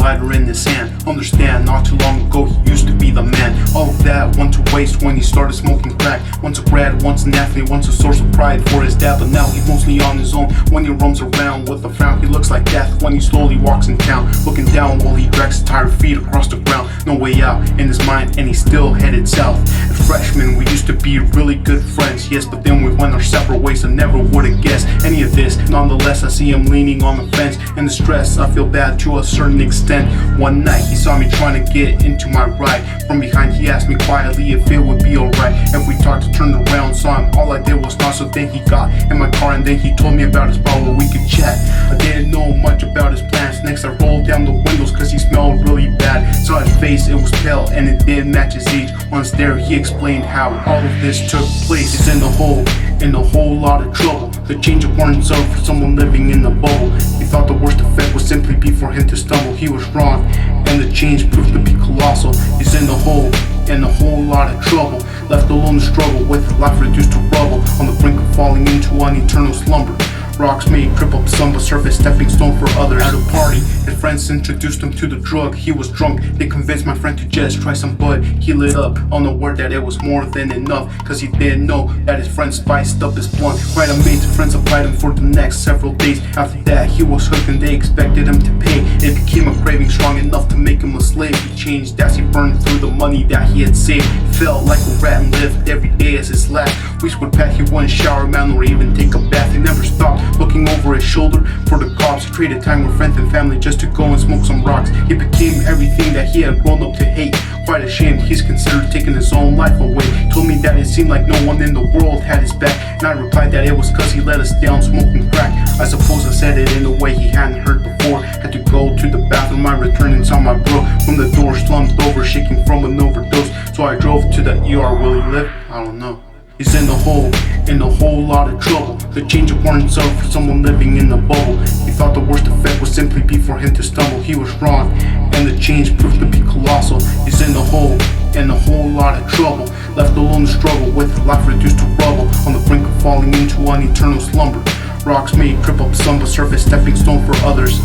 lighter in his hand. Understand, not too long ago he used to be the man. All of that went to waste when he started smoking crack. Once a grad, once an athlete, once a source of pride for his dad, but now he's mostly on his own. When he roams around with a frown, he looks like death when he slowly walks in town, looking down while he drags his tired feet across the ground. No way out in his mind, and he's still headed south. As freshmen, we used to be really good friends, yes, but then we went our separate ways. I never would have guessed any of this. Nonetheless, I see him leaning on the fence. In the stress, I feel bad to a certain extent. One night, he saw me trying to get into my ride. From behind, he asked me quietly if it would be alright if we talked. Turned around, saw him, all I did was nod. So then he got in my car and then he told me about his bar where we could chat. I didn't know much about his plans. Next, I rolled down the windows cause he smelled really bad. Saw his face, it was pale and it didn't match his age. Once there, he explained how all of this took place. He's in a whole lot of trouble. The change of warrants out for someone living in the bubble. He thought the worst effect would simply be for him to stumble. He was wrong, and the change proved to be colossal. He's in a whole lot of trouble. Left alone to struggle with life reduced to rubble, on the brink of falling into an eternal slumber. Rocks may trip up some, but serve as stepping stone for others. At a party, his friends introduced him to the drug. He was drunk, they convinced my friend to just try some bud. He lit up, unaware that it was more than enough, cause he didn't know that his friend spiced up his blunt. Right amazed, friends applied him for the next several days. After that, he was hooked and they expected him to pay. It became a craving strong enough to make him a slave. He changed as he burned through the money that he had saved. Felt like a rat and lived every day as his last. Weeks would pass, he wouldn't shower, man, or even take a bath. He never stopped looking over his shoulder for the cops. He traded time with friends and family just to go and smoke some rocks. He became everything that he had grown up to hate. Quite ashamed, he's considered taking his own life away. Told me that it seemed like no one in the world had his back, and I replied that it was cause he let us down smoking crack. I suppose I said it in a way he hadn't heard before. Had to go to the bathroom, I returned and saw my bro from the door slumped over, shaking from an overdose. So I drove to the ER. Will he live? I don't know. He's in a whole lot of trouble. The change of warrants out for someone living in the bubble. He thought the worst effect would simply be for him to stumble. He was wrong, and the change proved to be colossal. He's in a whole lot of trouble. Left alone to struggle with life reduced to rubble, on the brink of falling into an eternal slumber. Rocks may trip up some, but serve as stepping stone for others.